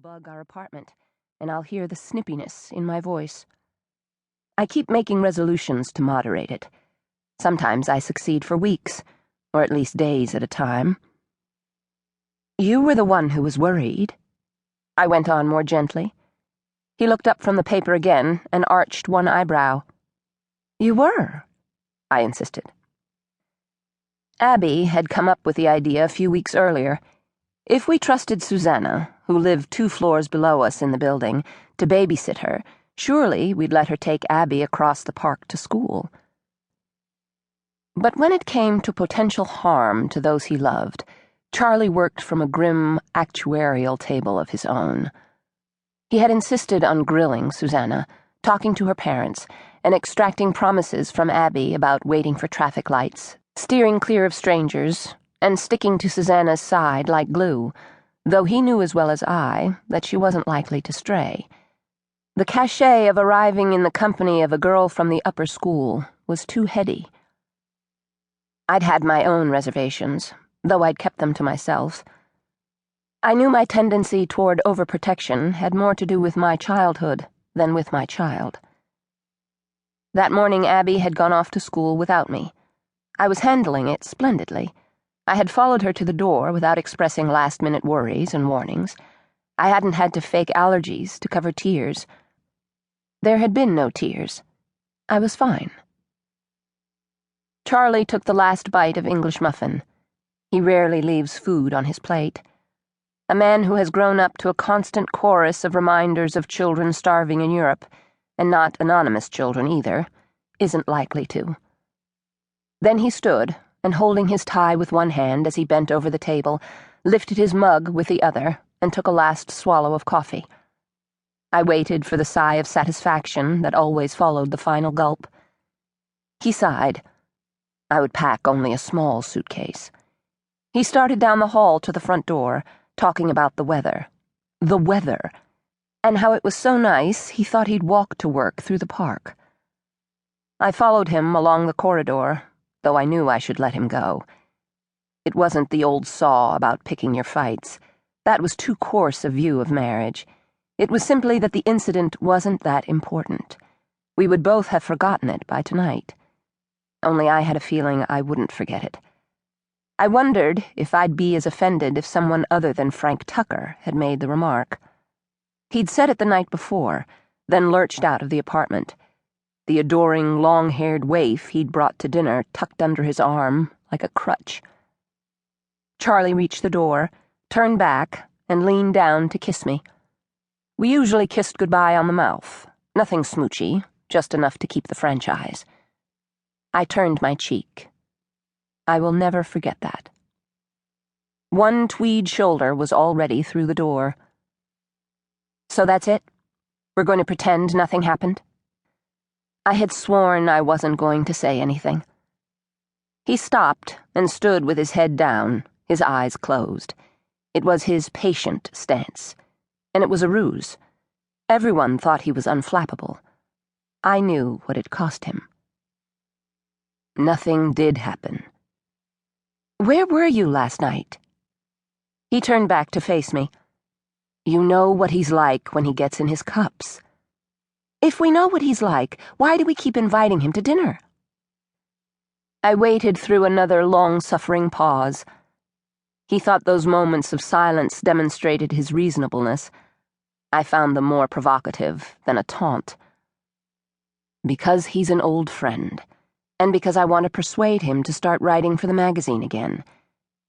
bug our apartment, and I'll hear the snippiness in my voice. I keep making resolutions to moderate it. Sometimes I succeed for weeks, or at least days at a time. You were the one who was worried, I went on more gently. He looked up from the paper again and arched one eyebrow. You were, I insisted. Abby had come up with the idea a few weeks earlier. If we trusted Susanna, who lived 2 floors below us in the building, to babysit her, surely we'd let her take Abby across the park to school. But when it came to potential harm to those he loved, Charlie worked from a grim actuarial table of his own. He had insisted on grilling Susanna, talking to her parents, and extracting promises from Abby about waiting for traffic lights, steering clear of strangers, and sticking to Susanna's side like glue, though he knew as well as I that she wasn't likely to stray. The cachet of arriving in the company of a girl from the upper school was too heady. I'd had my own reservations, though I'd kept them to myself. I knew my tendency toward overprotection had more to do with my childhood than with my child. That morning Abby had gone off to school without me. I was handling it splendidly. I had followed her to the door without expressing last-minute worries and warnings. I hadn't had to fake allergies to cover tears. There had been no tears. I was fine. Charlie took the last bite of English muffin. He rarely leaves food on his plate. A man who has grown up to a constant chorus of reminders of children starving in Europe, and not anonymous children either, isn't likely to. Then he stood, and holding his tie with one hand as he bent over the table, lifted his mug with the other, and took a last swallow of coffee. I waited for the sigh of satisfaction that always followed the final gulp. He sighed. I would pack only a small suitcase. He started down the hall to the front door, talking about the weather. The weather! And how it was so nice he thought he'd walk to work through the park. I followed him along the corridor, though I knew I should let him go. It wasn't the old saw about picking your fights. That was too coarse a view of marriage. It was simply that the incident wasn't that important. We would both have forgotten it by tonight. Only I had a feeling I wouldn't forget it. I wondered if I'd be as offended if someone other than Frank Tucker had made the remark. He'd said it the night before, then lurched out of the apartment. The adoring, long-haired waif he'd brought to dinner tucked under his arm like a crutch. Charlie reached the door, turned back, and leaned down to kiss me. We usually kissed goodbye on the mouth. Nothing smoochy, just enough to keep the franchise. I turned my cheek. I will never forget that. One tweed shoulder was already through the door. So that's it? We're going to pretend nothing happened? I had sworn I wasn't going to say anything. He stopped and stood with his head down, his eyes closed. It was his patient stance, and it was a ruse. Everyone thought he was unflappable. I knew what it cost him. Nothing did happen. Where were you last night? He turned back to face me. You know what he's like when he gets in his cups. If we know what he's like, why do we keep inviting him to dinner? I waited through another long-suffering pause. He thought those moments of silence demonstrated his reasonableness. I found them more provocative than a taunt. Because he's an old friend, and because I want to persuade him to start writing for the magazine again.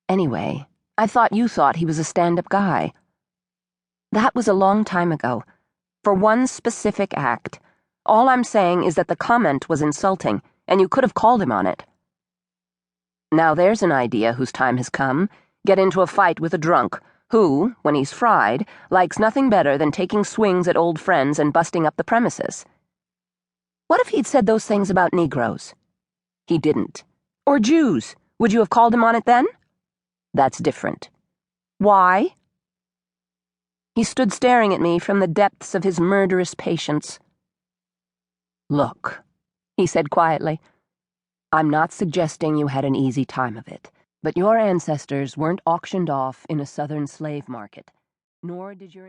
Anyway, I thought you thought he was a stand-up guy. That was a long time ago. For one specific act. All I'm saying is that the comment was insulting, and you could have called him on it. Now there's an idea whose time has come. Get into a fight with a drunk, who, when he's fried, likes nothing better than taking swings at old friends and busting up the premises. What if he'd said those things about Negroes? He didn't. Or Jews. Would you have called him on it then? That's different. Why? He stood staring at me from the depths of his murderous patience. Look, he said quietly, I'm not suggesting you had an easy time of it, but your ancestors weren't auctioned off in a southern slave market, nor did your